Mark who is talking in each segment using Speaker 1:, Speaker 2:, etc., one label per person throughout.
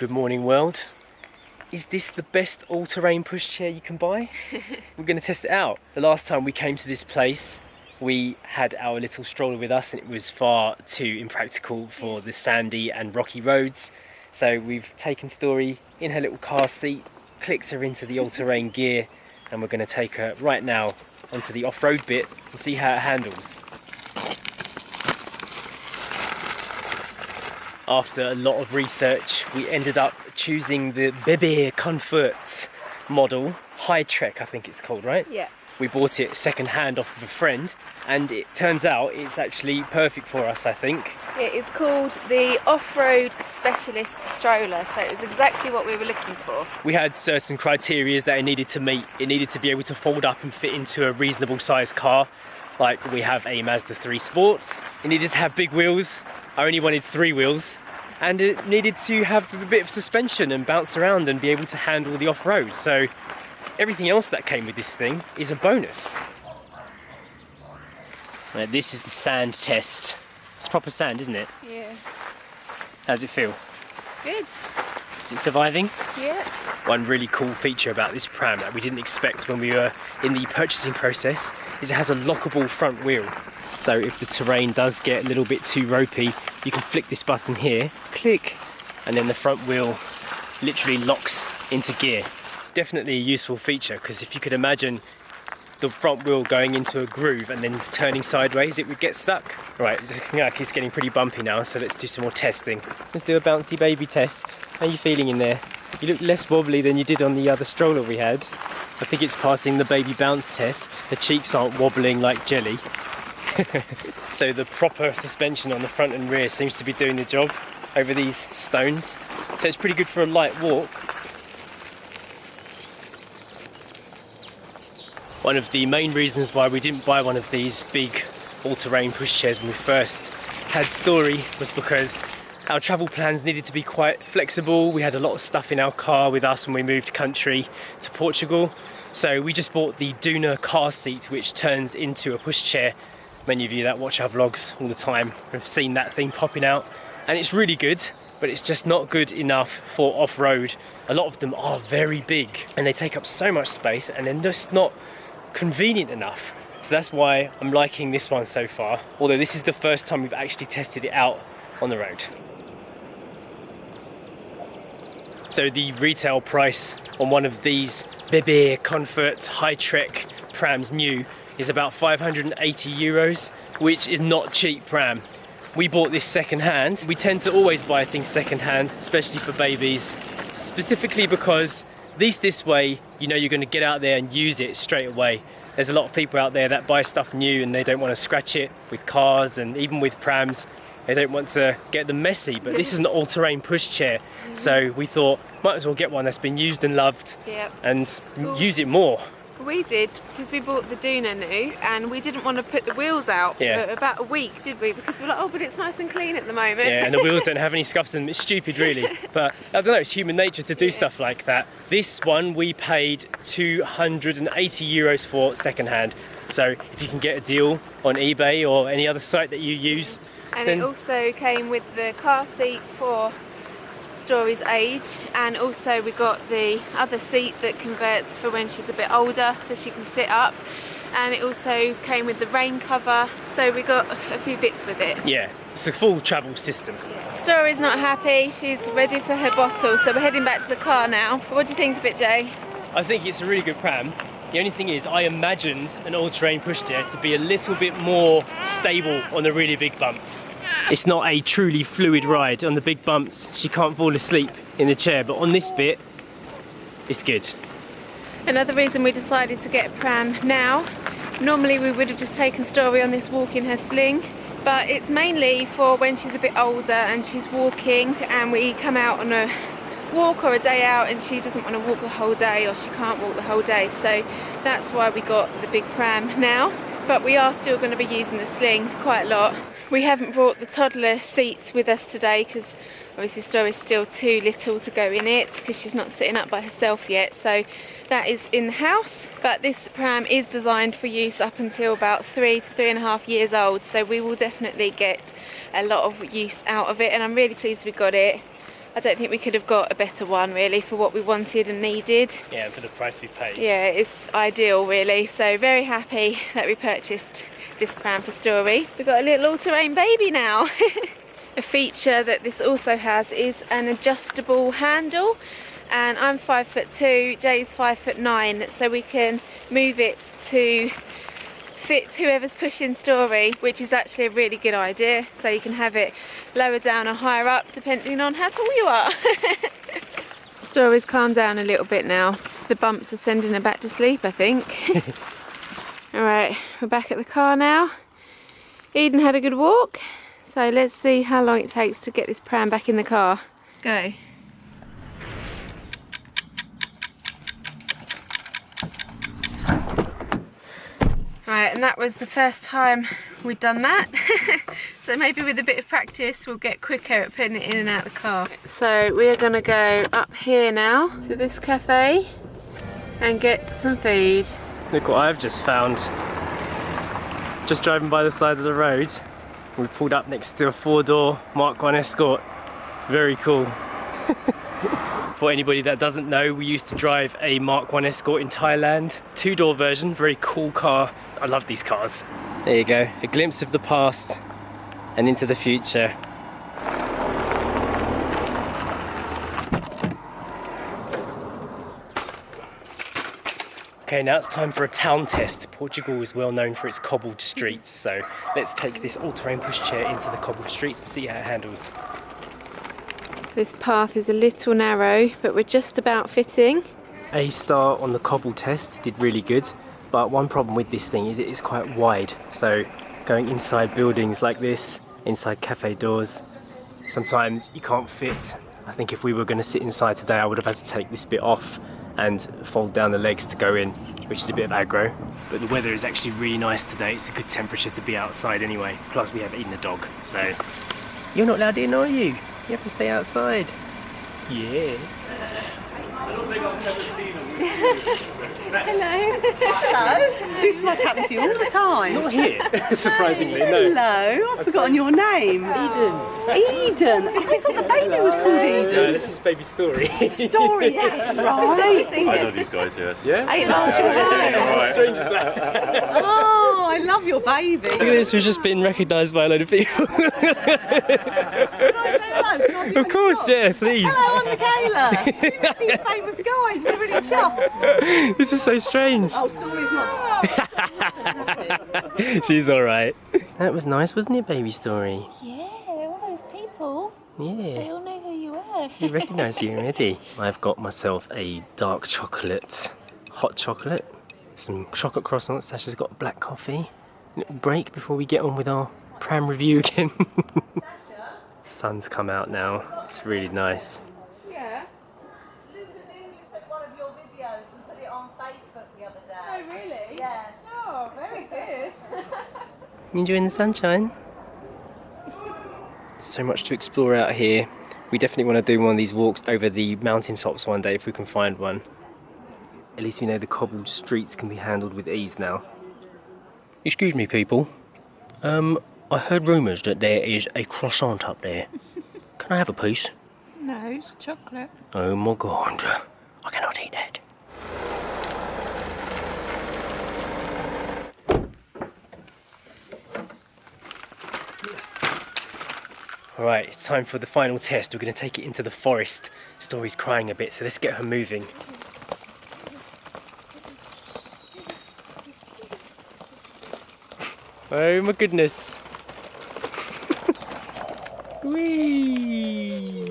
Speaker 1: Good morning, world. Is this the best all-terrain pushchair you can buy? We're going to test it out. The last time we came to this place, we had our little stroller with us and it was far too impractical for the sandy and rocky roads. So we've taken Story in her little car seat, clicked her into the all-terrain gear, and we're going to take her right now onto the off-road bit and see how it handles. After a lot of research, we ended up choosing the Bébé Confort model, High Trek I think it's called, right?
Speaker 2: Yeah.
Speaker 1: We bought it second hand off of a friend and it turns out it's actually perfect for us, I think.
Speaker 2: It is called the Off-Road Specialist Stroller, so it was exactly what we were looking for.
Speaker 1: We had certain criteria that it needed to meet. It needed to be able to fold up and fit into a reasonable sized car, like we have a Mazda 3 Sport. It needed to have big wheels. I only wanted 3 wheels. And it needed to have a bit of suspension and bounce around and be able to handle the off-road. So everything else that came with this thing is a bonus. Right, this is the sand test. It's proper sand, isn't it?
Speaker 2: Yeah.
Speaker 1: How's it feel?
Speaker 2: Good.
Speaker 1: Is it surviving?
Speaker 2: Yeah.
Speaker 1: One really cool feature about this pram that we didn't expect when we were in the purchasing process is it has a lockable front wheel. So if the terrain does get a little bit too ropey, you can flick this button here, click, and then the front wheel literally locks into gear. Definitely a useful feature, because if you could imagine the front wheel going into a groove and then turning sideways, it would get stuck. Right, it's getting pretty bumpy now, so let's do some more testing. Let's do a bouncy baby test. How are you feeling in there? You look less wobbly than you did on the other stroller we had. I think it's passing the baby bounce test. The cheeks aren't wobbling like jelly. So the proper suspension on the front and rear seems to be doing the job over these stones. So it's pretty good for a light walk. One of the main reasons why we didn't buy one of these big all-terrain pushchairs when we first had Story was because our travel plans needed to be quite flexible. We had a lot of stuff in our car with us when we moved country to Portugal. So we just bought the Duna car seat, which turns into a pushchair. Many of you that watch our vlogs all the time have seen that thing popping out. And it's really good, but it's just not good enough for off-road. A lot of them are very big and they take up so much space and they're just not convenient enough. So that's why I'm liking this one so far. Although this is the first time we've actually tested it out on the road. So the retail price on one of these Bébé Confort High Trek prams new is about 580 euros, which is not cheap pram. We bought this second hand. We tend to always buy things second hand, especially for babies, specifically because at least this way, you know you're going to get out there and use it straight away. There's a lot of people out there that buy stuff new and they don't want to scratch it with cars and even with prams. They don't want to get them messy, but this is an all-terrain pushchair. So we thought, might as well get one that's been used and loved and use it more.
Speaker 2: We did, because we bought the Duna new and we didn't want to put the wheels out for about a week, did we? Because we're like, oh, but it's nice and clean at the moment.
Speaker 1: Yeah, and the wheels don't have any scuffs in them. It's stupid, really. But I don't know, it's human nature to do stuff like that. This one we paid 280 euros for second-hand. So if you can get a deal on eBay or any other site that you use.
Speaker 2: And it also came with the car seat for Story's age, and also we got the other seat that converts for when she's a bit older so she can sit up, and it also came with the rain cover, so we got a few bits with it.
Speaker 1: Yeah, it's a full travel system.
Speaker 2: Story's not happy, she's ready for her bottle, so we're heading back to the car now. What do you think of it, Jay?
Speaker 1: I think it's a really good pram. The only thing is, I imagined an all-terrain pushchair to be a little bit more stable on the really big bumps. It's not a truly fluid ride. On the big bumps, she can't fall asleep in the chair, but on this bit, it's good.
Speaker 2: Another reason we decided to get a pram now, normally we would have just taken Story on this walk in her sling, but it's mainly for when she's a bit older and she's walking and we come out on a walk or a day out and she doesn't want to walk the whole day or she can't walk the whole day, so that's why we got the big pram now. But we are still going to be using the sling quite a lot. We haven't brought the toddler seat with us today because obviously Story's still too little to go in it because she's not sitting up by herself yet, so that is in the house. But this pram is designed for use up until about 3 to 3.5 years old, so we will definitely get a lot of use out of it, and I'm really pleased we got it. I don't think we could have got a better one really for what we wanted and needed.
Speaker 1: Yeah, and for the price we paid.
Speaker 2: Yeah, it's ideal really. So very happy that we purchased this pram for Story. We've got a little all-terrain baby now. A feature that this also has is an adjustable handle, and I'm 5'2", Jay's 5'9", so we can move it to fit whoever's pushing Story, which is actually a really good idea. So you can have it lower down or higher up depending on how tall you are. Story's calmed down a little bit now. The bumps are sending her back to sleep, I think. Alright, we're back at the car now. Eden had a good walk, so let's see how long it takes to get this pram back in the car. Go. Right, and that was the first time we'd done that. So maybe with a bit of practice we'll get quicker at putting it in and out of the car. So we are going to go up here now to this cafe and get some food.
Speaker 1: Look what I've just found. Just driving by the side of the road, we've pulled up next to a 4-door Mark 1 Escort. Very cool. For anybody that doesn't know, we used to drive a Mark 1 Escort in Thailand. 2-door version, very cool car. I love these cars. There you go, a glimpse of the past and into the future. Okay, now it's time for a town test. Portugal is well known for its cobbled streets, so let's take this all-terrain pushchair into the cobbled streets and see how it handles.
Speaker 2: This path is a little narrow, but we're just about fitting.
Speaker 1: A star on the cobble test, did really good, but one problem with this thing is it is quite wide, so going inside buildings like this, inside cafe doors, sometimes you can't fit. I think if we were going to sit inside today, I would have had to take this bit off and fold down the legs to go in, which is a bit of aggro. But the weather is actually really nice today. It's a good temperature to be outside anyway. Plus we have Eden the dog, so you're not allowed in, are you? You have to stay outside. Yeah.
Speaker 2: Hello.
Speaker 3: Hello. This must happen to you all the time.
Speaker 1: Not here, surprisingly, no.
Speaker 3: Hello. I've forgotten your name.
Speaker 1: Eden.
Speaker 3: Eden. I thought the baby was called Eden.
Speaker 1: No, this is baby Story.
Speaker 3: Story, that's right.
Speaker 4: I know these guys, yes.
Speaker 1: Yeah?
Speaker 3: Ain't lost your hand.
Speaker 1: How strange is that?
Speaker 3: Oh, I love your baby.
Speaker 1: Look at this, we've just been recognised by a load of people.
Speaker 3: Can I say hello? Can I be
Speaker 1: Of course, yeah, please.
Speaker 3: Hello, I'm Michaela. We're really these famous guys. We're really chuffed.
Speaker 1: This is so strange.
Speaker 3: Oh, Story's not.
Speaker 1: She's alright. That was nice, wasn't it, baby Story?
Speaker 2: Yeah, all those people. They
Speaker 1: Yeah,
Speaker 2: all know who you are.
Speaker 1: you recognise you already. I've got myself a dark chocolate, hot chocolate, some chocolate croissants. Sasha's got black coffee. A little break before we get on with our pram review again. Sun's come out now. It's really nice.
Speaker 2: Yeah.
Speaker 3: Lucas English took one of your videos and put it on Facebook the other day.
Speaker 2: Oh, really?
Speaker 3: Yeah.
Speaker 2: Oh, very good.
Speaker 1: You enjoying the sunshine? So much to explore out here. We definitely want to do one of these walks over the mountain tops one day if we can find one. At least we know the cobbled streets can be handled with ease now. Excuse me, people. I heard rumours that there is a croissant up there. Can I have a piece?
Speaker 2: No, it's chocolate.
Speaker 1: Oh my god, I cannot eat that. Alright, it's time for the final test. We're going to take it into the forest. Story's crying a bit, so let's get her moving. Oh my goodness. Whee!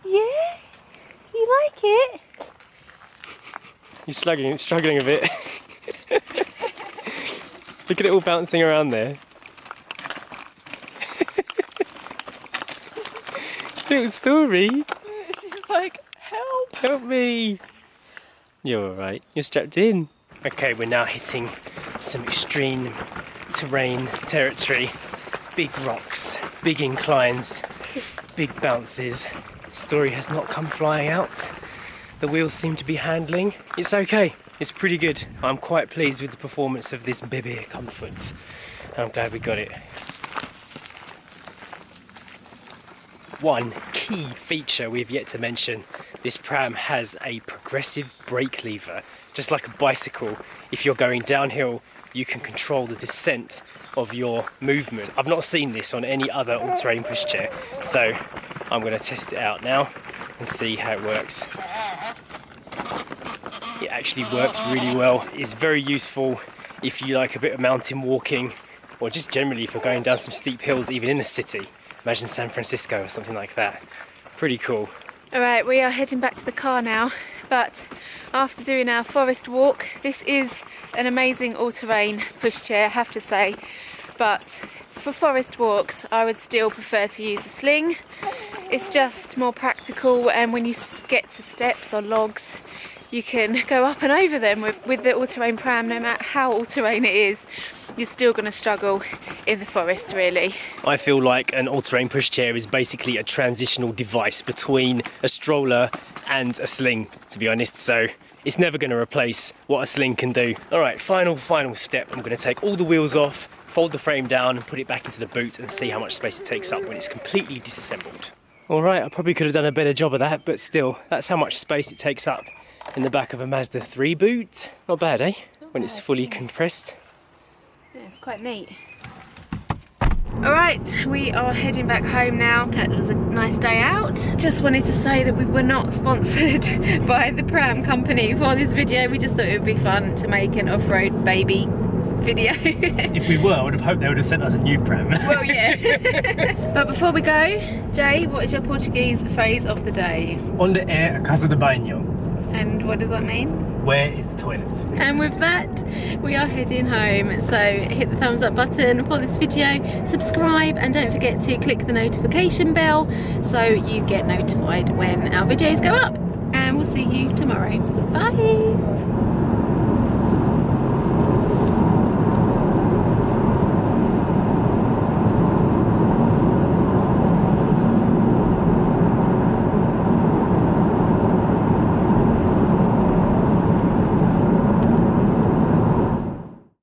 Speaker 2: Yeah? You like it?
Speaker 1: You're struggling a bit. Look at it all bouncing around there. Little Story.
Speaker 2: She's like, help.
Speaker 1: Help me. You're alright. You're strapped in. Okay, we're now hitting some extreme terrain territory. Big rocks, big inclines, big bounces. Story has not come flying out. The wheels seem to be handling. It's okay. It's pretty good. I'm quite pleased with the performance of this Bébé Confort. I'm glad we got it. One key feature we've yet to mention, this pram has a progressive brake lever. Just like a bicycle, if you're going downhill, you can control the descent of your movement. I've not seen this on any other all-terrain pushchair, so I'm going to test it out now and see how it works. It actually works really well. It's very useful if you like a bit of mountain walking, or just generally if you're going down some steep hills, even in the city. Imagine San Francisco or something like that. Pretty cool.
Speaker 2: Alright, we are heading back to the car now, but after doing our forest walk, this is an amazing all-terrain pushchair, I have to say, but for forest walks I would still prefer to use a sling. It's just more practical, and when you get to steps or logs, you can go up and over them. With the all-terrain pram, no matter how all-terrain it is, you're still going to struggle in the forest, really.
Speaker 1: I feel like an all-terrain pushchair is basically a transitional device between a stroller and a sling, to be honest, so it's never going to replace what a sling can do. Alright, final step. I'm going to take all the wheels off, fold the frame down and put it back into the boot and see how much space it takes up when it's completely disassembled. Alright, I probably could have done a better job of that, but still, that's how much space it takes up in the back of a Mazda 3 boot. Not bad, eh? When it's fully compressed.
Speaker 2: Yeah, it's quite neat. Alright, we are heading back home now. It was a nice day out. Just wanted to say that we were not sponsored by the pram company for this video. We just thought it would be fun to make an off-road baby video.
Speaker 1: If we were, I would have hoped they would have sent us a new pram.
Speaker 2: Well, yeah. But before we go, Jay, what is your Portuguese phrase of the day?
Speaker 1: Onde é a casa de banho?
Speaker 2: And what does that mean?
Speaker 1: Where is the toilet?
Speaker 2: And with that, we are heading home. So hit the thumbs up button for this video, subscribe, and don't forget to click the notification bell so you get notified when our videos go up. And we'll see you tomorrow. Bye!